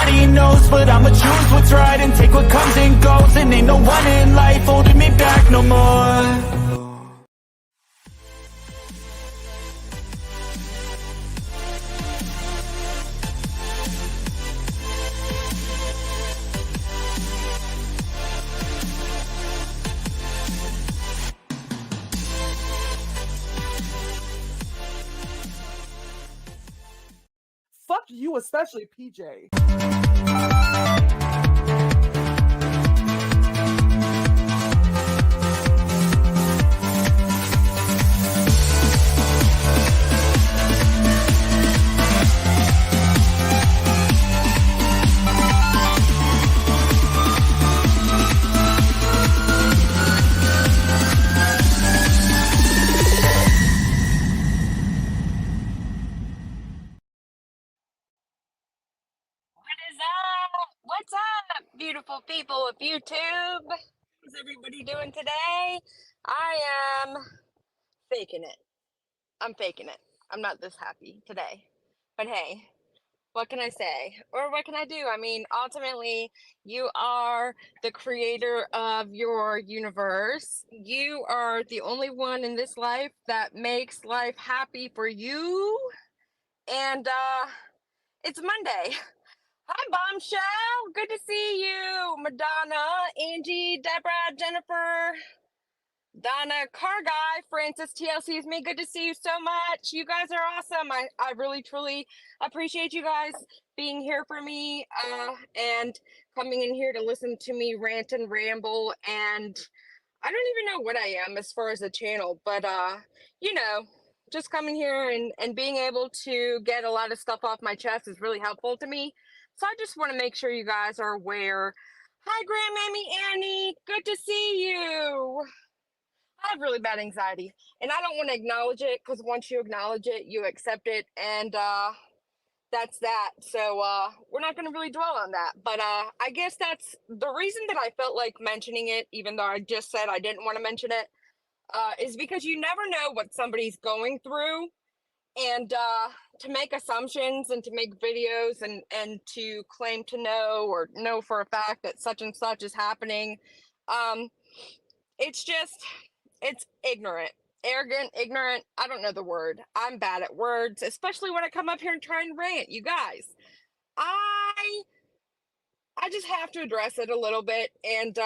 Nobody knows, but I'ma choose what's right and take what comes and goes. And ain't no one in life holding me back no more. Fuck you, especially PJ. What's up, beautiful people of YouTube? How's everybody doing today? I am faking it. I'm faking it. I'm not this happy today. But hey, what can I say? Or what can I do? I mean, ultimately, you are the creator of your universe. You are the only one in this life that makes life happy for you. And it's Monday. Hi, Bombshell. Good to see you. Madonna, Angie, Deborah, Jennifer, Donna, Car Guy, Francis, TLC is me. Good to see you so much. You guys are awesome. I really, truly appreciate you guys being here for me and coming in here to listen to me rant and ramble. And I don't even know what I am as far as the channel, but, you know, just coming here and being able to get a lot of stuff off my chest is really helpful to me. So I just want to make sure you guys are aware. Hi, Grandmammy Annie. Good to see you. I have really bad anxiety, and I don't want to acknowledge it because once you acknowledge it, you accept it, and that's that. So we're not going to really dwell on that. But I guess that's the reason that I felt like mentioning it, even though I just said I didn't want to mention it, is because you never know what somebody's going through. And to make assumptions and to make videos and to claim to know or know for a fact that such and such is happening, it's ignorant, arrogant, ignorant. I don't know the word. I'm bad at words, especially when I come up here and try and rant. You guys, I just have to address it a little bit and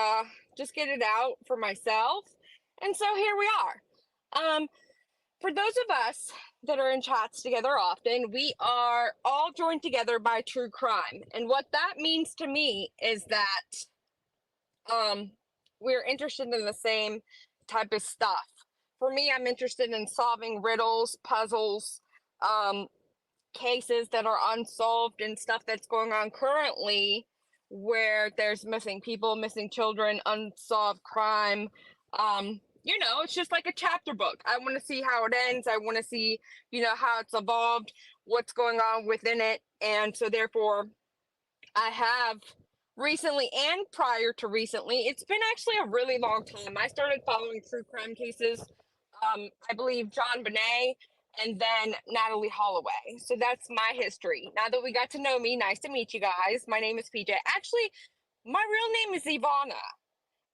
just get it out for myself. And so here we are. For those of us that are in chats together often, we are all joined together by true crime. And what that means to me is that we're interested in the same type of stuff. For me, I'm interested in solving riddles, puzzles, cases that are unsolved and stuff that's going on currently where there's missing people, missing children, unsolved crime. You know, it's just like a chapter book. I want to see how it ends. I want to see, you know, how it's evolved, what's going on within it. And so therefore, I have recently and prior to recently, it's been actually a really long time. I started following true crime cases, I believe John Bonet and then Natalie Holloway. So that's my history. Now that we got to know me, nice to meet you guys. My name is PJ. Actually, my real name is Ivana.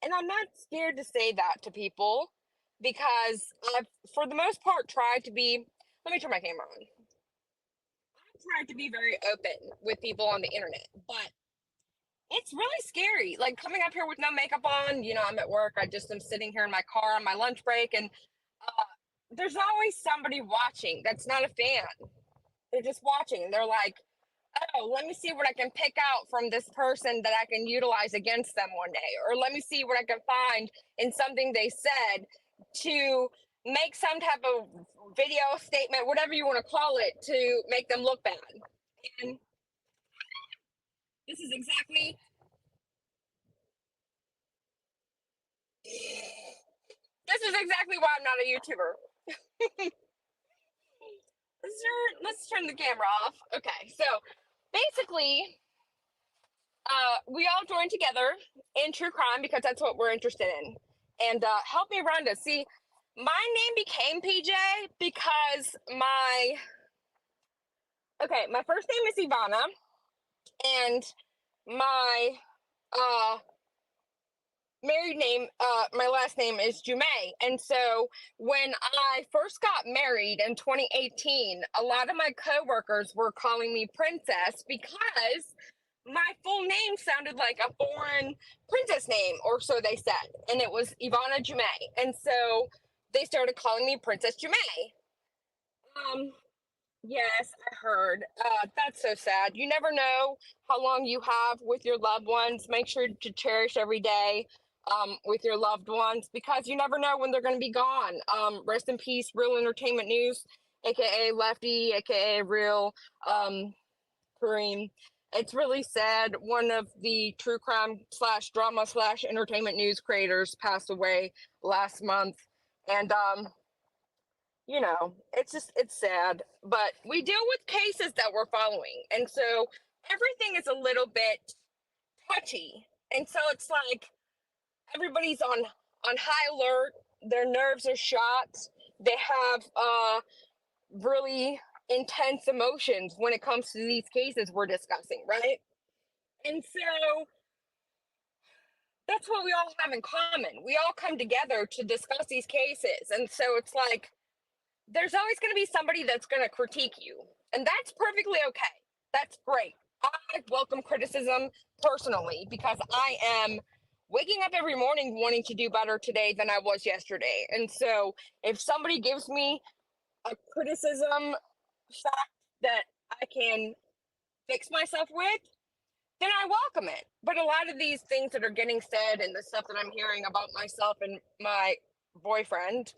And I'm not scared to say that to people because I've, for the most part, tried to be, let me turn my camera on. I've tried to be very open with people on the internet, but it's really scary. Like coming up here with no makeup on, you know, I'm at work. I just am sitting here in my car on my lunch break and there's always somebody watching that's not a fan. They're just watching. They're like, oh, let me see what I can pick out from this person that I can utilize against them one day. Or let me see what I can find in something they said to make some type of video statement, whatever you want to call it, to make them look bad. And this is exactly why I'm not a YouTuber. Let's turn the camera off. Okay, so basically, we all joined together in true crime because that's what we're interested in. And help me, Rhonda. See, my name became PJ because my first name is Ivana, and my married name, my last name is Jumay. And so when I first got married in 2018, a lot of my coworkers were calling me Princess because my full name sounded like a foreign princess name, or so they said. And it was Ivana Jumay. And so they started calling me Princess Jumay. Yes, I heard. That's so sad. You never know how long you have with your loved ones. Make sure to cherish every day with your loved ones because you never know when they're going to be gone. Rest in peace, Real Entertainment News, aka Lefty, aka Real Kareem. It's really sad. One of the true crime slash drama slash entertainment news creators passed away last month, and you know, it's sad, but we deal with cases that we're following. And so everything is a little bit touchy. And so it's like everybody's on high alert, their nerves are shot, they have really intense emotions when it comes to these cases we're discussing, right? And so that's what we all have in common. We all come together to discuss these cases. And so it's like there's always going to be somebody that's going to critique you, and that's perfectly okay. That's great. I welcome criticism personally because I am waking up every morning wanting to do better today than I was yesterday. And so if somebody gives me a criticism fact that I can fix myself with, then I welcome it. But a lot of these things that are getting said and the stuff that I'm hearing about myself and my boyfriend,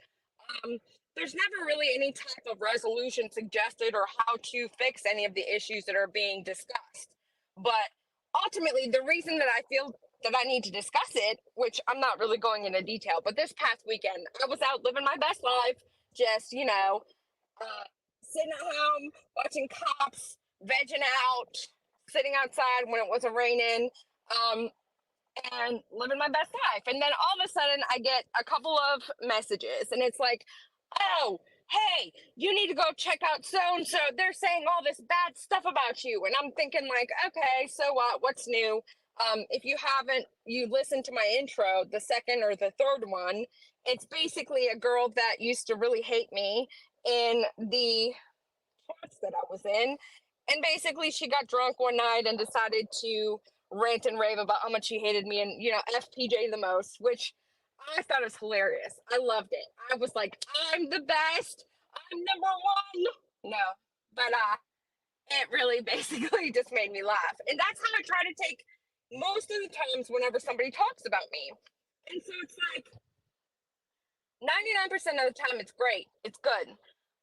there's never really any type of resolution suggested or how to fix any of the issues that are being discussed. But ultimately, the reason that I feel that I need to discuss it, which I'm not really going into detail, but this past weekend, I was out living my best life, just, sitting at home, watching cops, vegging out, sitting outside when it wasn't raining. And living my best life. And then all of a sudden, I get a couple of messages, and it's like, oh, hey, you need to go check out so and so. They're saying all this bad stuff about you. And I'm thinking, like, okay, so what? What's new? If you haven't, you listened to my intro, the second or the third one, it's basically a girl that used to really hate me in the chats that I was in. And basically, she got drunk one night and decided to rant and rave about how much she hated me and, FPJ the most, which I thought was hilarious. I loved it. I was like, I'm the best. I'm number one. No, but it really basically just made me laugh. And that's how I try to take most of the times whenever somebody talks about me. And so it's like 99% of the time, it's great. It's good.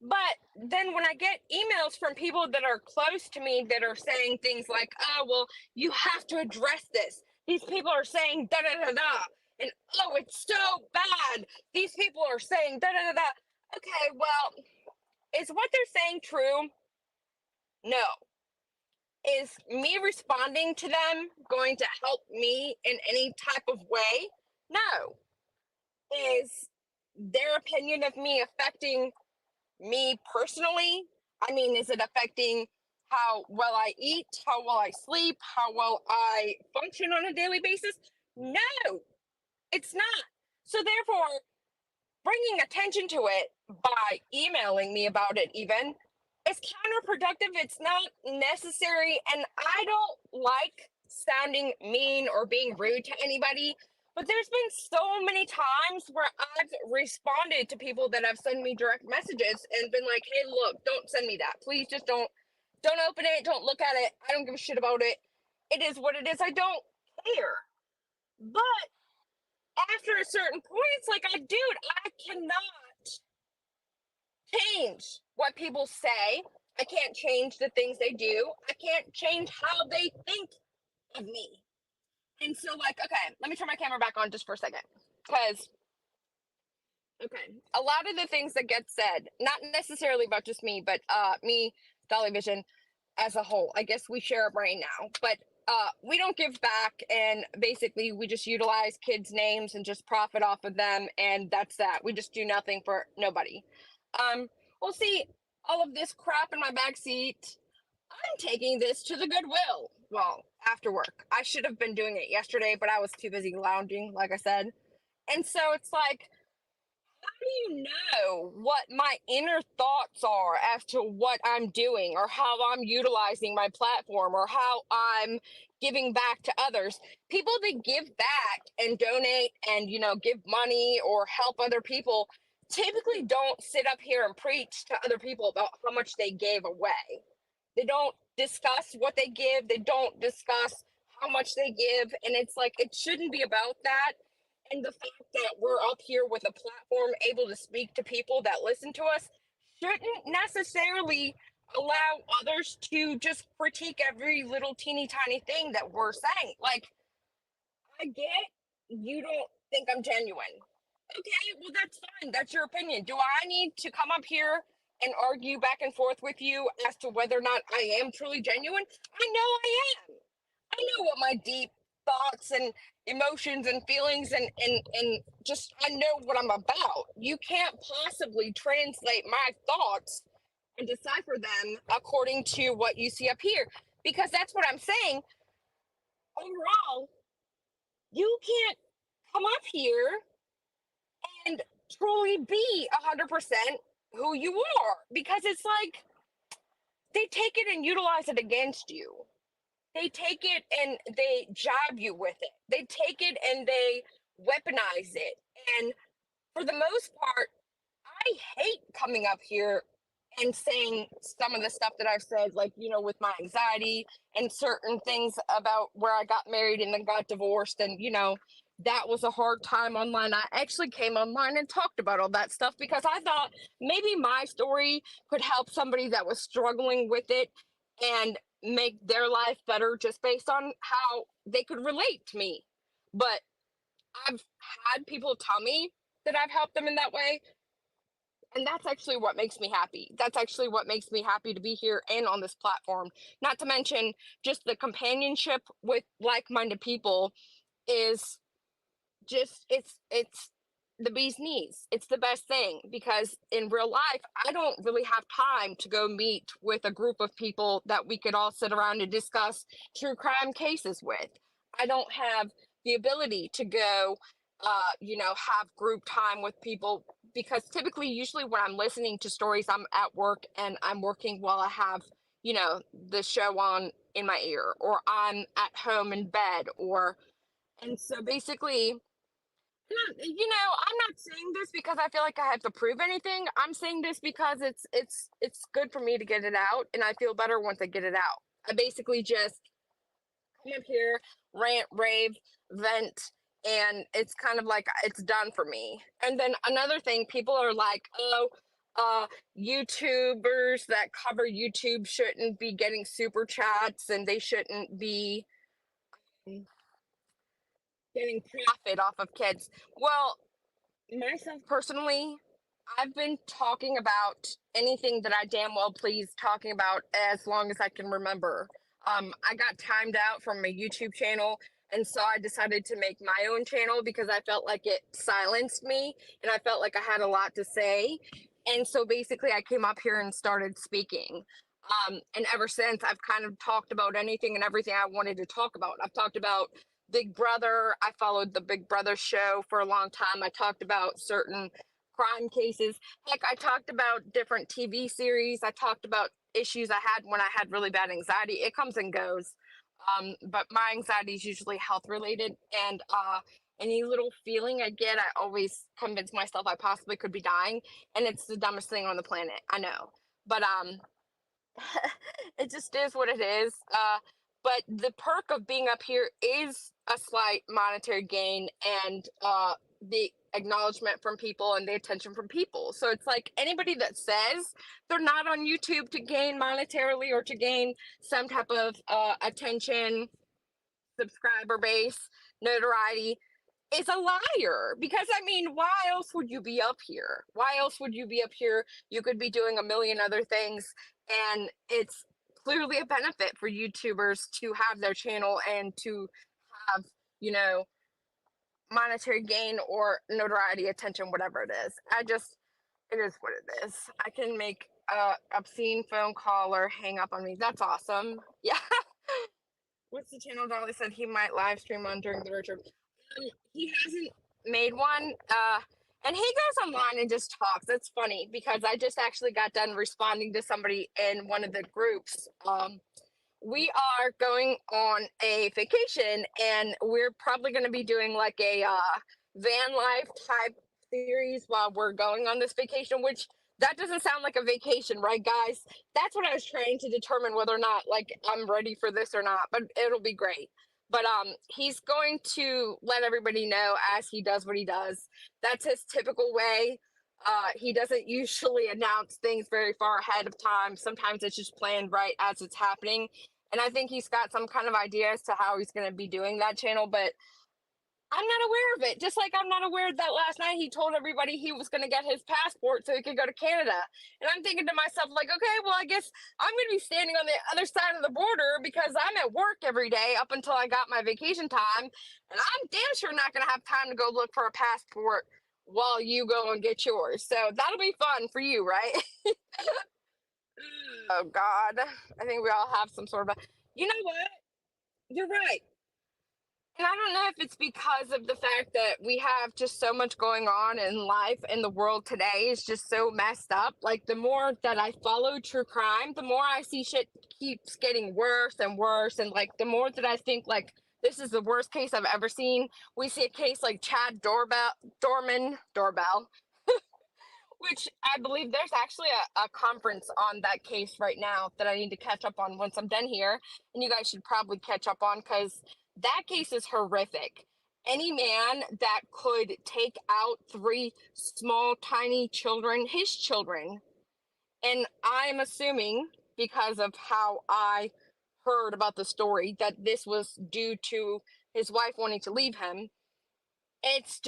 But then when I get emails from people that are close to me that are saying things like, oh, well, you have to address this. These people are saying da da da da. And oh, it's so bad. These people are saying da da da da. Okay, well, is what they're saying true? No. Is me responding to them going to help me in any type of way? No. Is their opinion of me affecting me personally? I mean, is it affecting how well I eat, how well I sleep, how well I function on a daily basis? No, it's not. So therefore, bringing attention to it by emailing me about it even is counterproductive. It's not necessary, and I don't like sounding mean or being rude to anybody. But there's been so many times where I've responded to people that have sent me direct messages and been like, "Hey, look, don't send me that. Please just don't open it, don't look at it. I don't give a shit about it. It is what it is. I don't care." But after a certain point, it's like, dude, I cannot change what people say. I can't change the things they do. I can't change how they think of me. And so, like, okay, let me turn my camera back on just for a second. Because, okay, a lot of the things that get said, not necessarily about just me, but me, Dolly Vision, as a whole, I guess we share a brain now. But we don't give back, and basically we just utilize kids' names and just profit off of them, and that's that. We just do nothing for nobody. Well, see, all of this crap in my back seat, I'm taking this to the Goodwill, well, after work. I should have been doing it yesterday, but I was too busy lounging, like I said. And so it's like, how do you know what my inner thoughts are as to what I'm doing or how I'm utilizing my platform or how I'm giving back to others? People that give back and donate and, give money or help other people typically don't sit up here and preach to other people about how much they gave away. They don't discuss what they give, they don't discuss how much they give. And it's like, it shouldn't be about that. And the fact that we're up here with a platform able to speak to people that listen to us shouldn't necessarily allow others to just critique every little teeny tiny thing that we're saying. Like, I get you don't think I'm genuine. Okay, well, that's fine. That's your opinion. Do I need to come up here and argue back and forth with you as to whether or not I am truly genuine? I know I am. I know what my deep thoughts and emotions and feelings and just I know what I'm about. You can't possibly translate my thoughts and decipher them according to what you see up here, because that's what I'm saying. Overall, you can't come up here and truly be 100% who you are, because it's like they take it and utilize it against you. They take it and they jab you with it. They take it and they weaponize it. And for the most part, I hate coming up here and saying some of the stuff that I've said, like, with my anxiety and certain things about where I got married and then got divorced. And, that was a hard time online. I actually came online and talked about all that stuff because I thought maybe my story could help somebody that was struggling with it and make their life better just based on how they could relate to me. But I've had people tell me that I've helped them in that way. And that's actually what makes me happy. That's actually what makes me happy to be here and on this platform. Not to mention just the companionship with like-minded people is just it's the bee's knees. It's the best thing, because in real life I don't really have time to go meet with a group of people that we could all sit around and discuss true crime cases with. I don't have the ability to go have group time with people, because typically usually when I'm listening to stories, I'm at work and I'm working while I have the show on in my ear, or I'm at home in bed, or and so basically, I'm not saying this because I feel like I have to prove anything. I'm saying this because it's good for me to get it out, and I feel better once I get it out. I basically just come up here, rant, rave, vent, and it's kind of like it's done for me. And then another thing, people are like, "Oh, YouTubers that cover YouTube shouldn't be getting super chats, and they shouldn't be getting profit off of kids." Well, myself personally, I've been talking about anything that I damn well please talking about as long as I can remember. I got timed out from my YouTube channel, and so I decided to make my own channel because I felt like it silenced me and I felt like I had a lot to say. And so basically, I came up here and started speaking. And ever since, I've kind of talked about anything and everything I wanted to talk about. I've talked about Big Brother. I followed the Big Brother show for a long time. I talked about certain crime cases. Heck, I talked about different TV series. I talked about issues I had when I had really bad anxiety. It comes and goes. But my anxiety is usually health related. And any little feeling I get, I always convince myself I possibly could be dying. And it's the dumbest thing on the planet. I know. But it just is what it is. But the perk of being up here is a slight monetary gain, and the acknowledgement from people and the attention from people. So it's like anybody that says they're not on YouTube to gain monetarily or to gain some type of attention, subscriber base, notoriety, is a liar. Because I mean, why else would you be up here? Why else would you be up here? You could be doing a million other things, and it's clearly a benefit for YouTubers to have their channel and to have, monetary gain or notoriety, attention, whatever it is. It is what it is. I can make a obscene phone call or hang up on me. That's awesome. Yeah. what's the channel Dolly said he might live stream on during the road trip? He hasn't made one. And he goes online and just talks. It's funny because I just actually got done responding to somebody in one of the groups. We are going on a vacation and we're probably going to be doing like a van life type series while we're going on this vacation, which that doesn't sound like a vacation, right, guys? That's what I was trying to determine whether or not like I'm ready for this or not, but it'll be great. But he's going to let everybody know as he does what he does. That's his typical way. He doesn't usually announce things very far ahead of time. Sometimes it's just planned right as it's happening. And I think he's got some kind of idea as to how he's going to be doing that channel, but I'm not aware of it. Just like I'm not aware that last night he told everybody he was going to get his passport so he could go to Canada. And I'm thinking to myself, like, okay, well, I guess I'm going to be standing on the other side of the border because I'm at work every day up until I got my vacation time. And I'm damn sure not going to have time to go look for a passport while you go and get yours. So that'll be fun for you, right? Oh, God. I think we all have some sort of a. You know what? You're right. And I don't know if it's because of the fact that we have just so much going on in life and the world today is just so messed up. Like, the more that I follow true crime, the more I see shit keeps getting worse and worse. And, like, the more that I think, like, this is the worst case I've ever seen. We see a case like Chad Doorbell, which I believe there's actually a conference on that case right now that I need to catch up on once I'm done here. And you guys should probably catch up on because that case is horrific. Any man that could take out three small, tiny children, his children, and I'm assuming because of how I heard about the story that this was due to his wife wanting to leave him. It's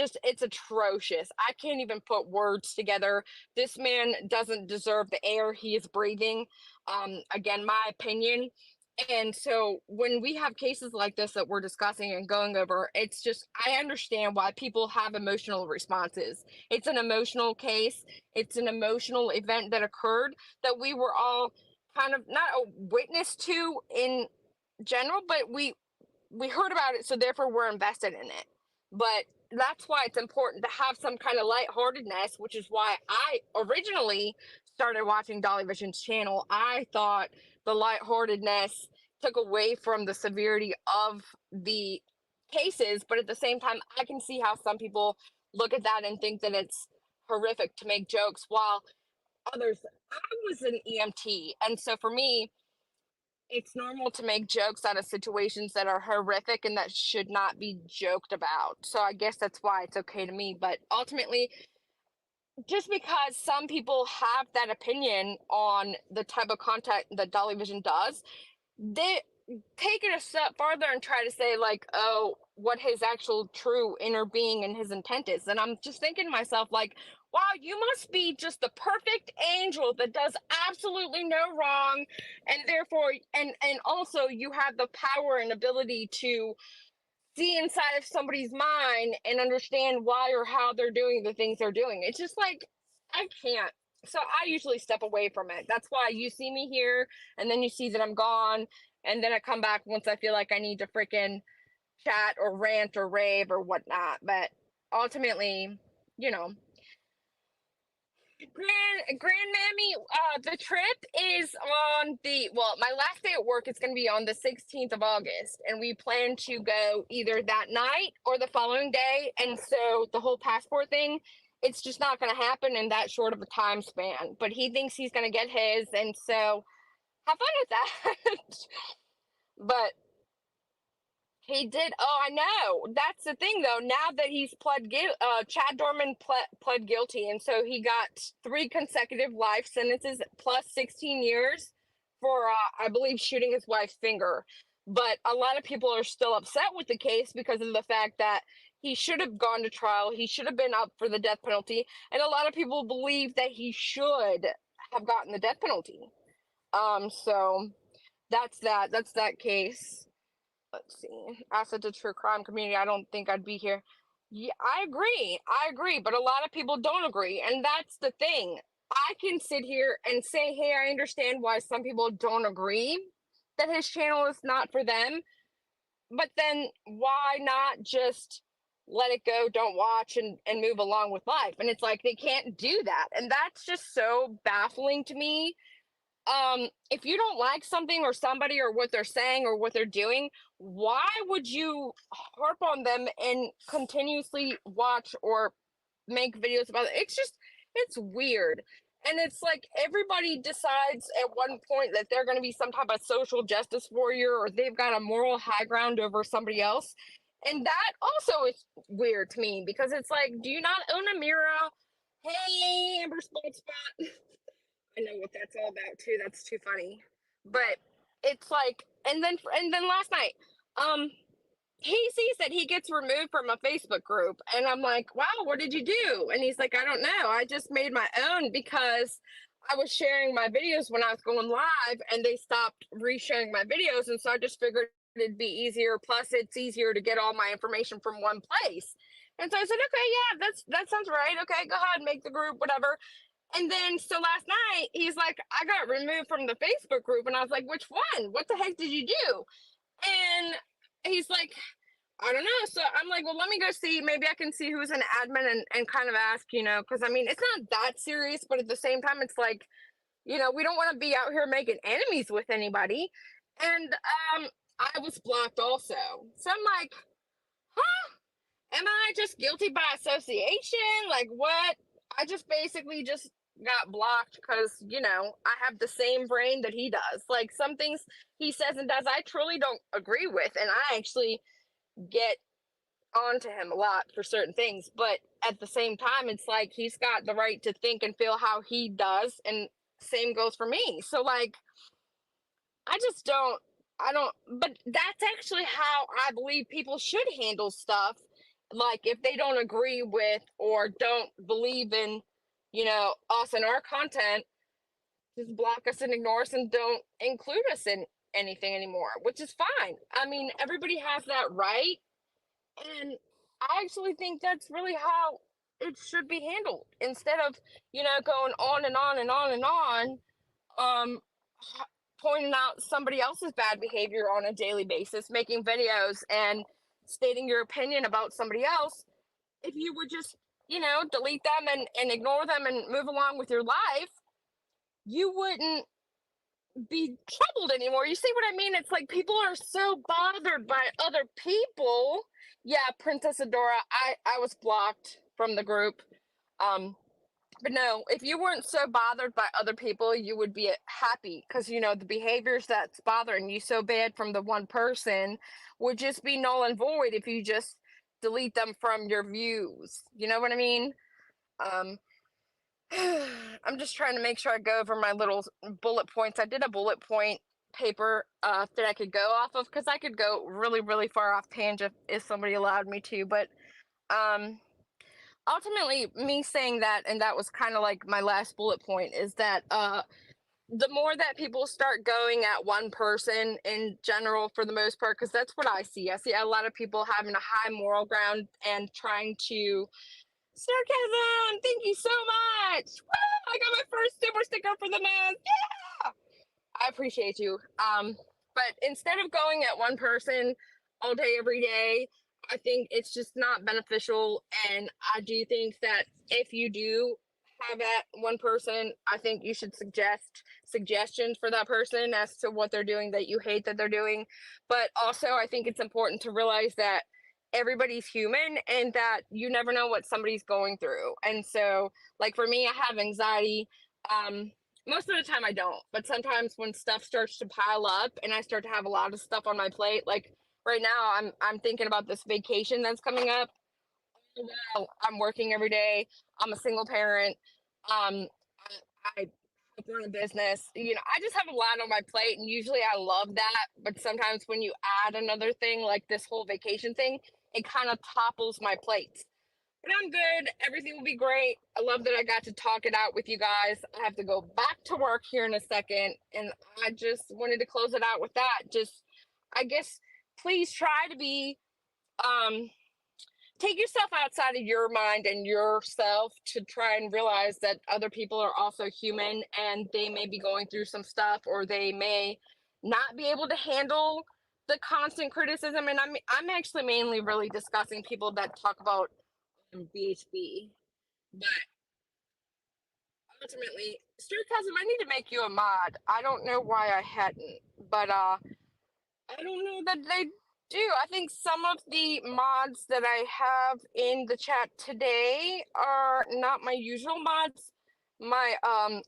atrocious. I can't even put words together. This man doesn't deserve the air he is breathing. Again, my opinion. And so when we have cases like this that we're discussing and going over, it's just, I understand why people have emotional responses. It's an emotional case. It's an emotional event that occurred that we were all kind of not a witness to in general, but we heard about it, so therefore we're invested in it. But that's why it's important to have some kind of lightheartedness, which is why I originally started watching Dolly Vision's channel. I thought the lightheartedness took away from the severity of the cases, but at the same time, I can see how some people look at that and think that it's horrific to make jokes, while others, I was an EMT, and so for me, it's normal to make jokes out of situations that are horrific and that should not be joked about. So I guess that's why it's okay to me. But ultimately, just because some people have that opinion on the type of content that Dolly Vision does, they take it a step farther and try to say, like, oh, what his actual true inner being and his intent is. And I'm just thinking to myself, like, wow, you must be just the perfect angel that does absolutely no wrong, and therefore, and also you have the power and ability to see inside of somebody's mind and understand why or how they're doing the things they're doing. It's just like, I can't. So I usually step away from it. That's why you see me here and then you see that I'm gone, and then I come back once I feel like I need to freaking chat or rant or rave or whatnot. But ultimately, you know, Grandmammy, the trip is on my last day at work is going to be on the 16th of August, and we plan to go either that night or the following day. And so the whole passport thing, it's just not going to happen in that short of a time span. But he thinks he's going to get his, and so have fun with that. But he did. Oh, I know. That's the thing, though. Now that he's Chad Dorman pled guilty, and so he got 3 consecutive life sentences plus 16 years for, I believe, shooting his wife's finger. But a lot of people are still upset with the case because of the fact that he should have gone to trial. He should have been up for the death penalty, and a lot of people believe that he should have gotten the death penalty. So that's that. That's that case. Let's see. Asset to true crime community, I don't think I'd be here. Yeah, I agree, but a lot of people don't agree, and that's the thing. I can sit here and say, hey, I understand why some people don't agree that his channel is not for them, but then why not just let it go, don't watch, and move along with life? And it's like they can't do that. And that's just so baffling to me. If you don't like something or somebody or what they're saying or what they're doing, why would you harp on them and continuously watch or make videos about it? It's just, it's weird. And it's like everybody decides at one point that they're going to be some type of social justice warrior or they've got a moral high ground over somebody else. And that also is weird to me because it's like, do you not own a mirror? Hey, Amber Spot. I know what that's all about too. That's too funny. But it's like, and then last night, um, he sees that he gets removed from a Facebook group, and I'm like, "Wow, what did you do?" And he's like, "I don't know. I just made my own because I was sharing my videos when I was going live, and they stopped resharing my videos, and so I just figured it'd be easier. Plus, it's easier to get all my information from one place." And so I said, "Okay, yeah, that sounds right. Okay, go ahead, make the group, whatever." And then so last night he's like, I got removed from the Facebook group, and I was like, which one? What the heck did you do? And he's like, I don't know. So I'm like, well, let me go see. Maybe I can see who's an admin and kind of ask, because I mean, it's not that serious, but at the same time, it's like, we don't want to be out here making enemies with anybody. And I was blocked also. So I'm like, huh? Am I just guilty by association? Like what? I just basically just got blocked because, I have the same brain that he does. Like some things he says and does, I truly don't agree with. And I actually get onto him a lot for certain things. But at the same time, it's like he's got the right to think and feel how he does. And same goes for me. So, like, I don't, but that's actually how I believe people should handle stuff. Like, if they don't agree with or don't believe in, us and our content, just block us and ignore us and don't include us in anything anymore, which is fine. I mean, everybody has that right. And I actually think that's really how it should be handled instead of, going on and on and on and on, um, pointing out somebody else's bad behavior on a daily basis, making videos and stating your opinion about somebody else. If you would just, delete them and ignore them and move along with your life, you wouldn't be troubled anymore. You see what I mean? It's like people are so bothered by other people. Yeah, Princess Adora, I was blocked from the group. Um, but no, if you weren't so bothered by other people, you would be happy because the behaviors that's bothering you so bad from the one person would just be null and void if you just delete them from your views. You know what I mean? Um, I'm just trying to make sure I go over my little bullet points. I did a bullet point paper that I could go off of because I could go really, really far off tangent if somebody allowed me to. But um, ultimately, me saying that, and that was kind of like my last bullet point, is that the more that people start going at one person in general, for the most part, because that's what I see. I see a lot of people having a high moral ground and trying to sarcasm. Thank you so much. Woo! I got my first super sticker for the month. Yeah, I appreciate you. But instead of going at one person all day, every day, I think it's just not beneficial. And I do think that if you do have at one person, I think you should suggest suggestions for that person as to what they're doing that you hate that they're doing. But also, I think it's important to realize that everybody's human and that you never know what somebody's going through. And so, like for me, I have anxiety. Most of the time I don't, but sometimes when stuff starts to pile up and I start to have a lot of stuff on my plate, like right now I'm thinking about this vacation that's coming up. Well, I'm working every day. I'm a single parent. I run a business. I just have a lot on my plate, and usually I love that. But sometimes when you add another thing like this whole vacation thing, it kind of topples my plate. But I'm good. Everything will be great. I love that I got to talk it out with you guys. I have to go back to work here in a second, and I just wanted to close it out with that. Just, I guess, please try to be um take yourself outside of your mind and yourself to try and realize that other people are also human and they may be going through some stuff or they may not be able to handle the constant criticism, and I'm actually mainly really discussing people that talk about BHB, but ultimately, Sarcasm, I need to make you a mod. I don't know why I hadn't, but I don't know that they do. I think some of the mods that I have in the chat today are not my usual mods. My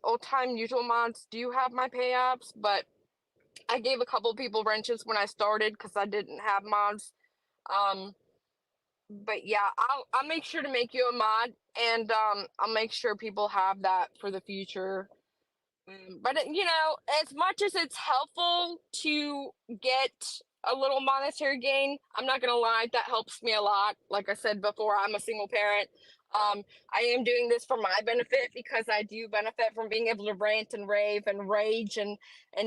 old time usual mods do have my pay apps, but I gave a couple people wrenches when I started because I didn't have mods. But yeah, I'll make sure to make you a mod, and I'll make sure people have that for the future. But you know, as much as it's helpful to get a little monetary gain, I'm not gonna lie, that helps me a lot. Like I said before, I'm a single parent. I am doing this for my benefit because I do benefit from being able to rant and rave and rage and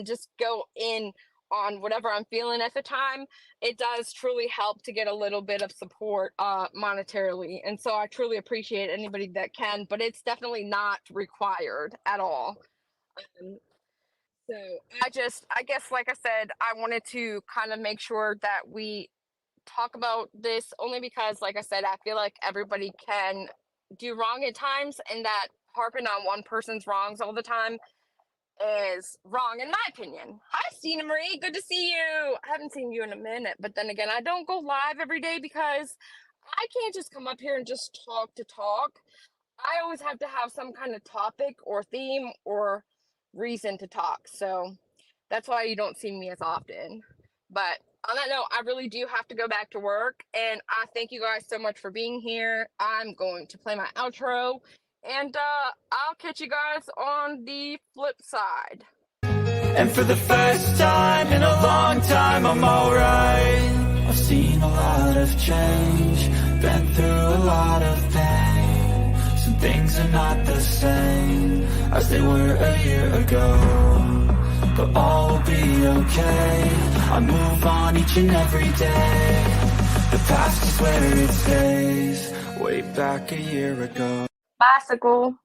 just go in on whatever I'm feeling at the time. It does truly help to get a little bit of support monetarily, and so I truly appreciate anybody that can, but it's definitely not required at all. So I guess, like I said, I wanted to kind of make sure that we talk about this only because, like I said, I feel like everybody can do wrong at times, and that harping on one person's wrongs all the time is wrong, in my opinion. Hi, Stina Marie. Good to see you. I haven't seen you in a minute, but then again, I don't go live every day because I can't just come up here and just talk to talk. I always have to have some kind of topic or theme or reason to talk. So that's why you don't see me as often. But on that note, I really do have to go back to work. And I thank you guys so much for being here. I'm going to play my outro. And I'll catch you guys on the flip side. And for the first time in a long time, I'm alright. I've seen a lot of change, been through a lot of pain. Some things are not the same as they were a year ago, but all will be okay. I move on each and every day. The past is where it stays, way back a year ago. Bicycle.